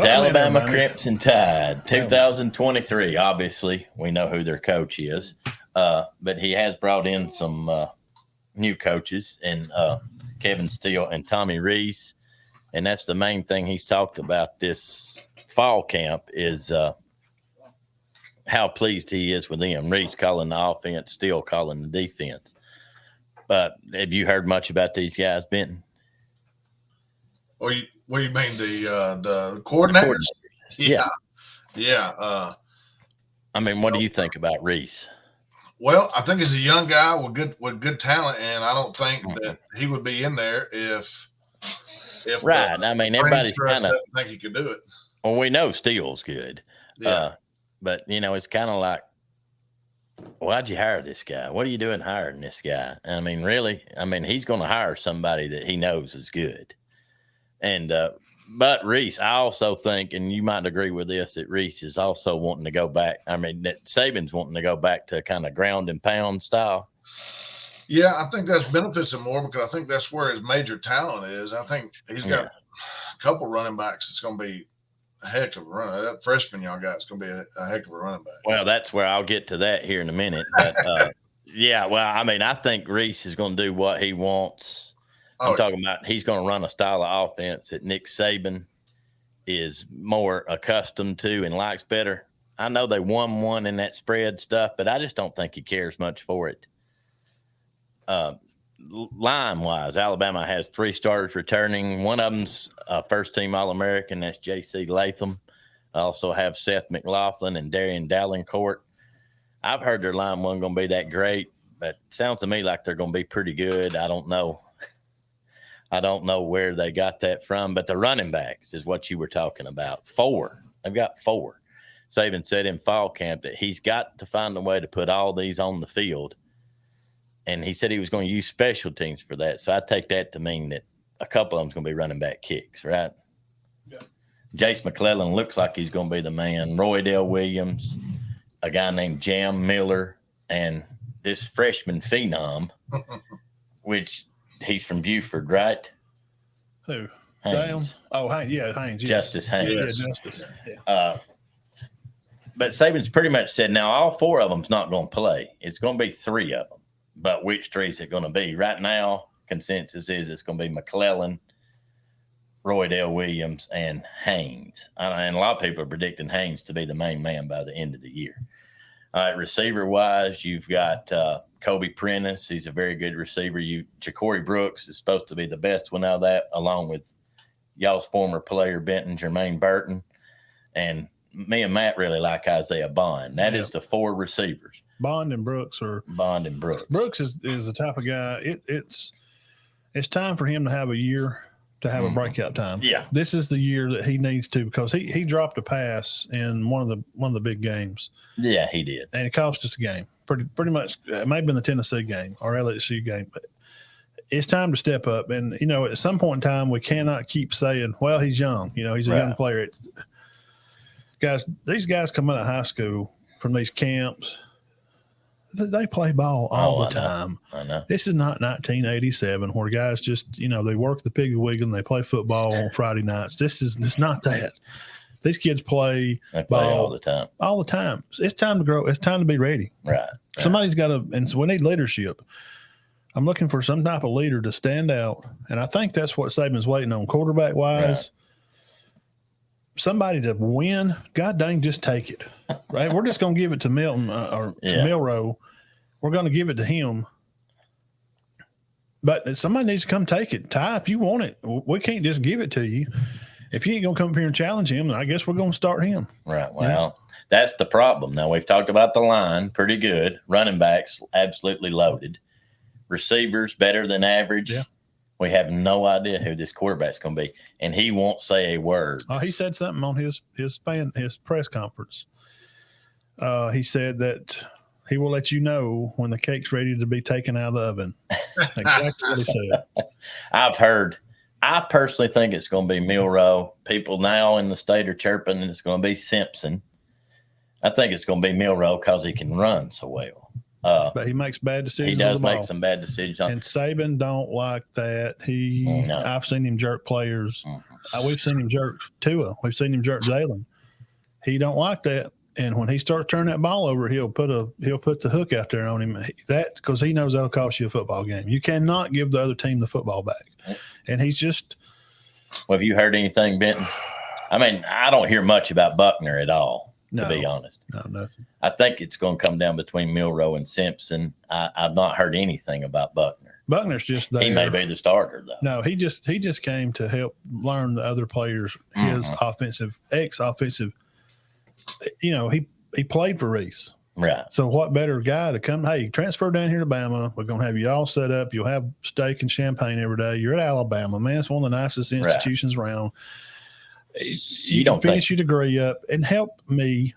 The Alabama Crimson Tide, 2023. Obviously, we know who their coach is, but he has brought in some new coaches, and Kevin Steele and Tommy Rees, and that's the main thing he's talked about this fall camp is how pleased he is with them. Rees calling the offense, Steele calling the defense. But have you heard much about these guys, Benton? What do you mean, the coordinators? Yeah. I mean, what do you think about Rees? Well, I think he's a young guy with good talent, and I don't think that he would be in there if right. I mean, everybody's kind of think he could do it. Well, we know Steele's good, but it's kind of like, why'd you hire this guy? What are you doing hiring this guy? I mean, really? I mean, he's going to hire somebody that he knows is good. And but Rees, I also think, and you might agree with this, that Rees is also wanting to go back. I mean, that Saban's wanting to go back to kind of ground and pound style. Yeah, I think that benefits him more because I think that's where his major talent is. I think he's got a couple running backs. It's going to be a heck of a run. That freshman y'all got is going to be a heck of a running back. Well, that's where I'll get to that here in a minute. But I mean, I think Rees is going to do what he wants. I'm talking about he's going to run a style of offense that Nick Saban is more accustomed to and likes better. I know they won one in that spread stuff, but I just don't think he cares much for it. Line-wise, Alabama has 3 starters returning. One of them's first-team All-American. That's J.C. Latham. I also have Seth McLaughlin and Darian Davenport. I've heard their line wasn't going to be that great, but it sounds to me like they're going to be pretty good. I don't know. I don't know where they got that from, but the running backs is what you were talking about. 4. They've got 4. Saban said in fall camp that he's got to find a way to put all these on the field. And he said he was going to use special teams for that. So I take that to mean that a couple of them's going to be running back kicks, right? Yeah. Jace McClellan looks like he's going to be the man. Roydell Williams, a guy named Jam Miller, and this freshman phenom, which – he's from Buford, right? Who? Haynes. Haynes. Yes. Justice Haynes. Yeah, Justice. Yeah. But Saban's pretty much said, now all 4 of them's not going to play. It's going to be 3 of them. But which 3 is it going to be? Right now, consensus is it's going to be McClellan, Roydell Williams, and Haynes. And a lot of people are predicting Haynes to be the main man by the end of the year. All right, receiver-wise, you've got Kobe Prentice. He's a very good receiver. Ja'Cory Brooks is supposed to be the best one out of that, along with y'all's former player, Benton, Jermaine Burton. And me and Matt really like Isaiah Bond. That is the 4 receivers. Bond and Brooks. Brooks is the type of guy, it's time for him to have a year to have a breakout time. Yeah. This is the year that he needs to, because he dropped a pass in one of the big games. Yeah, he did. And it cost us a game. Pretty much, it may have been the Tennessee game or LSU game, but it's time to step up. And, at some point in time, we cannot keep saying, well, he's young. He's a young player. These guys come out of high school from these camps. They play ball all the time. I know. This is not 1987 where guys just, they work the pig wiggle and they play football on Friday nights. It's not that. These kids play ball all the time. All the time. It's time to grow. It's time to be ready. Right. Somebody's got to, and so we need leadership. I'm looking for some type of leader to stand out, and I think that's what Saban's waiting on, quarterback-wise. Right. Somebody to win, God dang, just take it. Right? We're just going to give it to Milton or to Milroe. We're going to give it to him. But somebody needs to come take it. Ty, if you want it, we can't just give it to you. If you ain't going to come up here and challenge him, then I guess we're going to start him. Right. Well, that's the problem. Now, we've talked about the line, pretty good. Running backs, absolutely loaded. Receivers, better than average. Yeah. We have no idea who this quarterback's going to be, and he won't say a word. He said something on his press conference. He said that he will let you know when the cake's ready to be taken out of the oven. Exactly what he said. I personally think it's going to be Milroe. People now in the state are chirping, and it's going to be Simpson. I think it's going to be Milroe because he can run so well. But he makes bad decisions. He does make some bad decisions. And Saban don't like that. I've seen him jerk players. We've seen him jerk Tua. We've seen him jerk Jalen. He don't like that. And when he starts turning that ball over, he'll put the hook out there on him. Because he knows that'll cost you a football game. You cannot give the other team the football back. And he's just. Well, have you heard anything, Benton? I mean, I don't hear much about Buckner at all, to be honest. No, nothing. I think it's going to come down between Milroe and Simpson. I've not heard anything about Buckner. Buckner's just there. He may be the starter, though. No, he just came to help learn the other players, his offensive. He played for Reese. Right. So what better guy to come? Hey, transfer down here to Bama. We're going to have you all set up. You'll have steak and champagne every day. You're at Alabama, man. It's one of the nicest institutions around. You don't finish your degree up and help me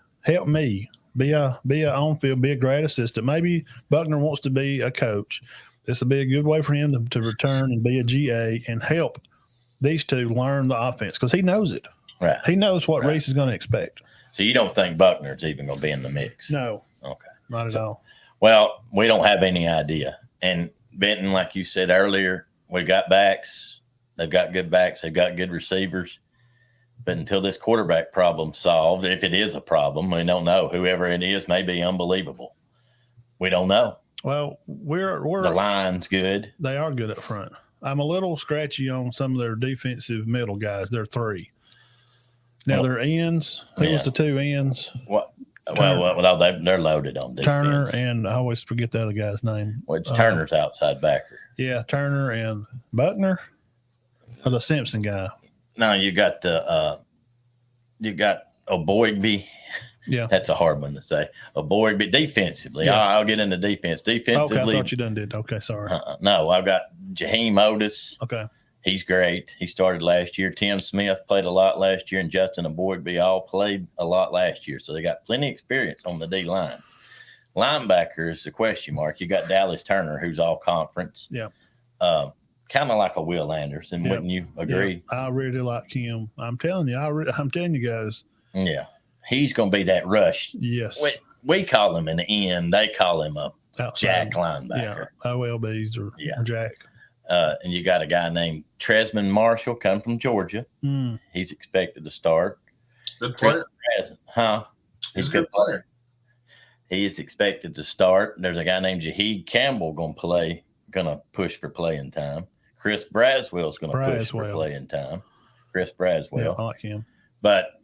be a on field, be a grad assistant. Maybe Buckner wants to be a coach. This will be a good way for him to return and be a GA and help these two learn the offense because he knows it. Right. He knows what Reese is going to expect. So you don't think Buckner's even going to be in the mix? No. Okay. Not at all. Well, we don't have any idea. And Benton, like you said earlier, we got backs. They've got good backs. They've got good receivers. But until this quarterback problem's solved, if it is a problem, we don't know. Whoever it is may be unbelievable. We don't know. Well, we're the line's good. They are good up front. I'm a little scratchy on some of their defensive middle guys. They're three. Now their ends. Who was the two ends? What? Well, they're loaded on defense. Turner and I always forget the other guy's name. Well, it's Turner's outside backer. Yeah, Turner and Buckner, or the Simpson guy. No, you got Oboigby. Yeah, that's a hard one to say. Oboigby defensively. Yeah. I'll get into defense. Defensively, okay, I thought you done did. Okay, sorry. No, I've got Jaheim Otis. Okay. He's great. He started last year. Tim Smith played a lot last year, and Justin Oboigby all played a lot last year. So they got plenty of experience on the D line. Linebacker is the question mark. You got Dallas Turner, who's all conference. Yeah. Kind of like a Will Anderson, wouldn't you agree? Yeah, I really like him. I'm telling you, I'm telling you guys. Yeah. He's going to be that rush. Yes. We call him an end. They call him a outside jack linebacker. Yeah, OLBs or jack. And you got a guy named Tresman Marshall, come from Georgia. He's expected to start. Good player. He's a good player. He is expected to start. There's a guy named Jaheed Campbell going to push for playing time. Chris Braswell's going to push for playing time. Chris Braswell. Yeah, I like him. But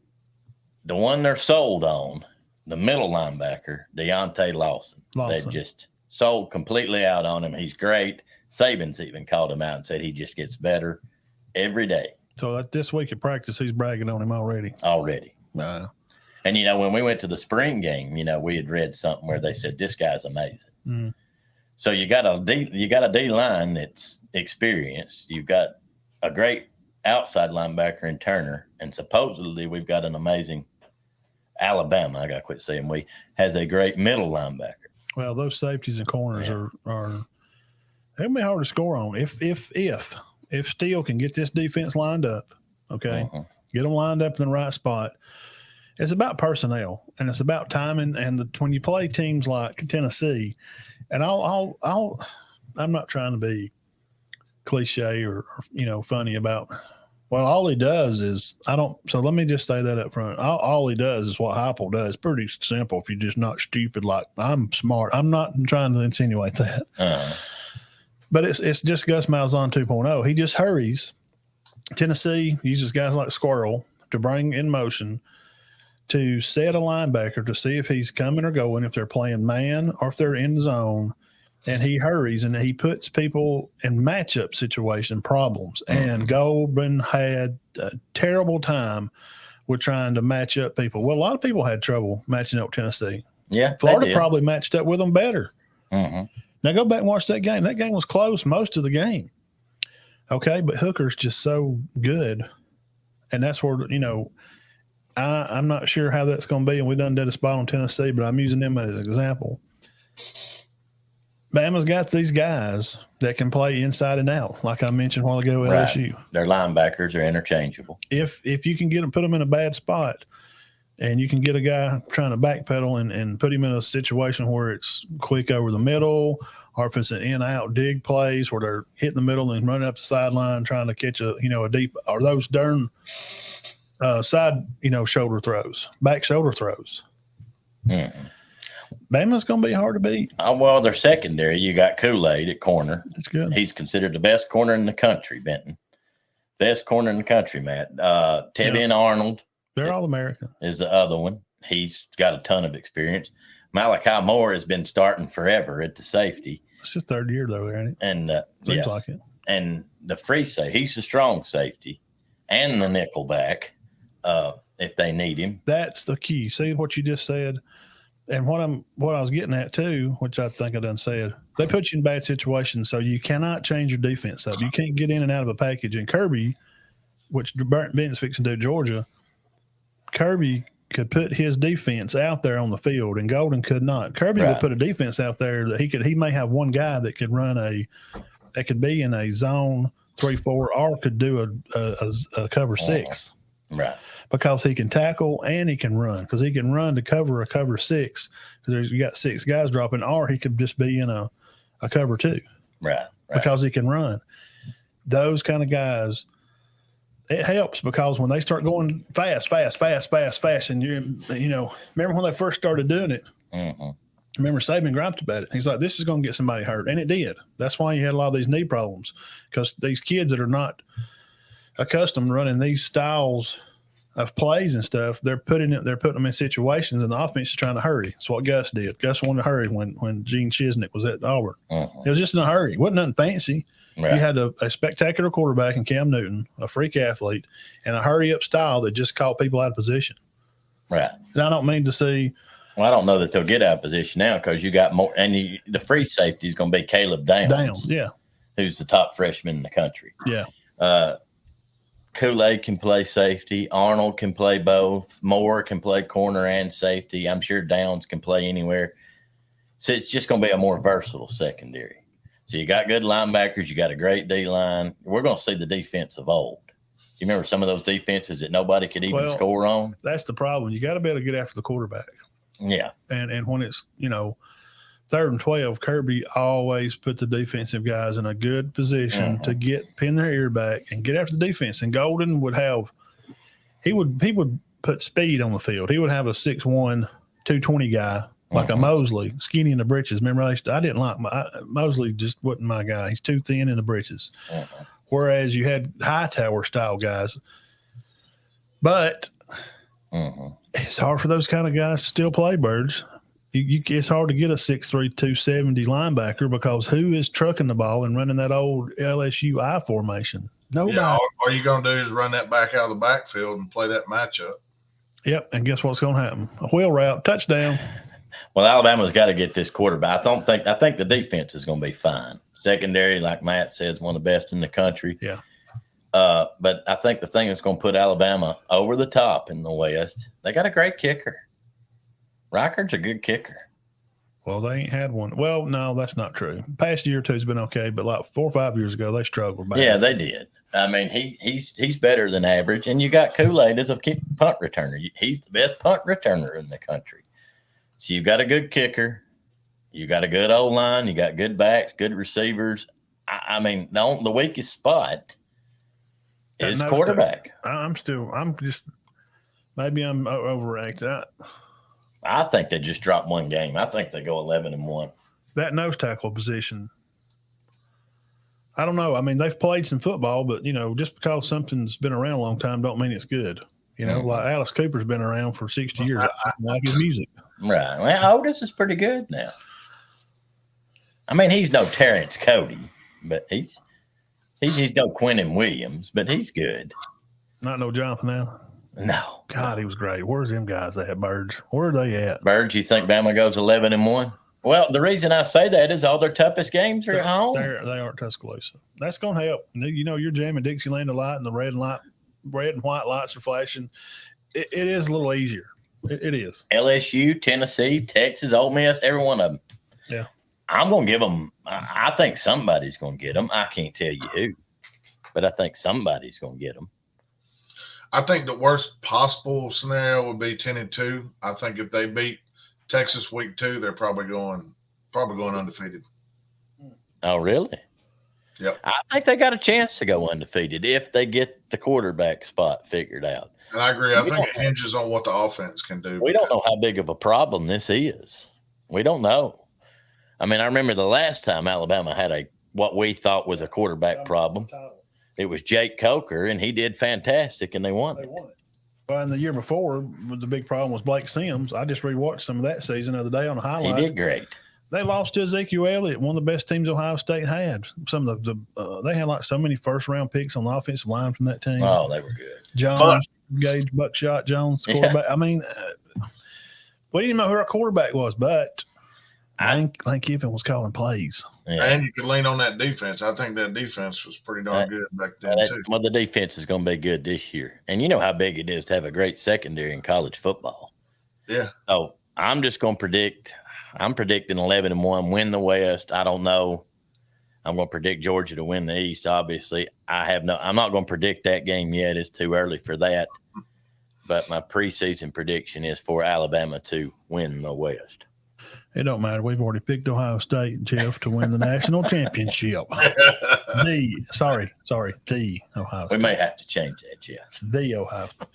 the one they're sold on, the middle linebacker, Deontay Lawson. They've just sold completely out on him. He's great. Saban's even called him out and said he just gets better every day. So this week at practice, he's bragging on him already. And, when we went to the spring game, we had read something where they said, this guy's amazing. So you got a D line that's experienced. You've got a great outside linebacker in Turner. And supposedly we've got an amazing Alabama. I got to quit saying has a great middle linebacker. Well, those safeties and corners are it'll be hard to score on if Steele can get this defense lined up, okay, get them lined up in the right spot. It's about personnel and it's about timing. And when you play teams like Tennessee, and I'm not trying to be cliche or funny about. Well, all he does is so let me just say that up front. All he does is what Heupel does. Pretty simple if you're just not stupid. Like I'm smart. I'm not trying to insinuate that. But it's just Gus Malzahn 2.0. He just hurries. Tennessee uses guys like Squirrel to bring in motion to set a linebacker to see if he's coming or going, if they're playing man or if they're in the zone. And he hurries and he puts people in matchup situation problems. And Goldman had a terrible time with trying to match up people. Well, a lot of people had trouble matching up Tennessee. Yeah. Florida probably matched up with them better. Now go back and watch that game. That game was close most of the game. Okay, but Hooker's just so good. And that's where, I'm not sure how that's going to be. And we done did a spot on Tennessee, but I'm using them as an example. Bama's got these guys that can play inside and out, like I mentioned a while ago at LSU. Their linebackers are interchangeable. If you can put them in a bad spot, and you can get a guy trying to backpedal and put him in a situation where it's quick over the middle, or if it's an in-out dig plays where they're hitting the middle and running up the sideline trying to catch a deep, or those darn side shoulder throws, back shoulder throws. Mm-hmm. Bama's going to be hard to beat. Well, their secondary, you got Kool-Aid at corner. That's good. He's considered the best corner in the country, Benton. Best corner in the country, Matt. Tevian Arnold. They're All-American. Is the other one. He's got a ton of experience. Malachi Moore has been starting forever at the safety. It's his third year, though, ain't it? And seems like it. And the free safety, he's a strong safety, and the nickel back if they need him. That's the key. See what you just said? And what I was getting at too, which I think I done said, they put you in bad situations, so you cannot change your defense up. You can't get in and out of a package. And Kirby, which Benton's fixing to do Georgia, Kirby could put his defense out there on the field, and Golden could not. Kirby would put a defense out there that he may have one guy that could run that could be in a zone 3-4, or could do a cover 6. Right. Because he can tackle and he can run. Because he can run to cover a cover 6. Because you got 6 guys dropping, or he could just be in a cover 2. Right. Because he can run. Those kind of guys, it helps because when they start going fast, and remember when they first started doing it? Mm-hmm. Remember Saban griped about it. He's like, this is going to get somebody hurt. And it did. That's why you had a lot of these knee problems, because these kids that are not accustomed to running these styles of plays and stuff, they're putting them in situations, and the offense is trying to hurry. That's what Gus did. Gus wanted to hurry when Gene Chisnick was at Auburn. Mm-hmm. It was just in a hurry. It wasn't nothing fancy. Right. You had a spectacular quarterback in Cam Newton, a freak athlete, and a hurry-up style that just caught people out of position. Right. And I don't mean to see – well, I don't know that they'll get out of position now, because you got more – and the free safety is going to be Caleb Downs. Yeah. Who's the top freshman in the country. Yeah. Kool-Aid can play safety. Arnold can play both. Moore can play corner and safety. I'm sure Downs can play anywhere. So it's just going to be a more versatile secondary. So you got good linebackers. You got a great D-line. We're going to see the defense of old. You remember some of those defenses that nobody could even score on? That's the problem. You got to be able to get after the quarterback. Yeah. And when it's, 3rd and 12, Kirby always put the defensive guys in a good position to pin their ear back and get after the defense. And Golden would have he would put speed on the field. He would have a 6'1", 220 guy like a Mosley, skinny in the britches. Remember, I didn't like Mosley. Just wasn't my guy. He's too thin in the britches. Whereas you had Hightower style guys, but it's hard for those kind of guys to still play birds. It's hard to get a 6'3", 270 linebacker, because who is trucking the ball and running that old LSU I formation? Nobody. Yeah, all you're going to do is run that back out of the backfield and play that matchup. Yep, and guess what's going to happen? A wheel route, touchdown. Well, Alabama's got to get this quarterback. I think the defense is going to be fine. Secondary, like Matt said, is one of the best in the country. Yeah. But I think the thing that's going to put Alabama over the top in the West, they got a great kicker. Reichard's a good kicker. Well, they ain't had one. Well, no, that's not true. Past year or two has been okay, but like 4 or 5 years ago, they struggled. Yeah, they did. I mean, he's better than average, and you got Kool-Aid as a punt returner. He's the best punt returner in the country. So you've got a good kicker, you got a good O-line, you got good backs, good receivers. I mean, the weakest spot is quarterback. Maybe I'm overreacting. I think they just dropped one game. I think they go 11-1. That nose tackle position, I don't know. I mean, they've played some football, but, just because something's been around a long time don't mean it's good. Like Alice Cooper's been around for 60 years. I like his music. Right. Well, Otis is pretty good now. I mean, he's no Terrence Cody, but he's no Quentin Williams, but he's good. Not no Jonathan Allen. No. God, he was great. Where's them guys at, Birds? Where are they at? Birds, you think Bama goes 11-1? Well, the reason I say that is all their toughest games are at home. They aren't Tuscaloosa. That's going to help. You're jamming Dixieland a lot, and the red and white lights are flashing. It is a little easier. It is. LSU, Tennessee, Texas, Ole Miss, every one of them. Yeah. I'm going to give them – I think somebody's going to get them. I can't tell you who, but I think somebody's going to get them. I think the worst possible scenario would be 10-2. I think if they beat Texas week 2, they're probably going undefeated. Oh, really? Yep. I think they got a chance to go undefeated if they get the quarterback spot figured out. And I agree. I think it hinges on what the offense can do. We don't know how big of a problem this is. We don't know. I mean, I remember the last time Alabama had what we thought was a quarterback problem. It was Jake Coker, and he did fantastic, and they won it. Well, and the year before, the big problem was Blake Sims. I just rewatched some of that season the other day on the highlights. He did great. They lost to Ezekiel Elliott, one of the best teams Ohio State had. Some of they had like so many first-round picks on the offensive line from that team. Oh, they were good. Jones, Gage, Buckshot Jones, quarterback. Yeah. I mean, we didn't know who our quarterback was, but Lane Kiffin was calling plays. Yeah. And you could lean on that defense. I think that defense was pretty darn good back then, too. Well, the defense is going to be good this year. And you know how big it is to have a great secondary in college football. Yeah. So I'm just going to predict – I'm predicting 11-1, win the West. I don't know. I'm going to predict Georgia to win the East, obviously. I'm not going to predict that game yet. It's too early for that. But my preseason prediction is for Alabama to win the West. It don't matter. We've already picked Ohio State, Jeff, to win the national championship. The Ohio State. We may have to change that, Jeff. The Ohio State.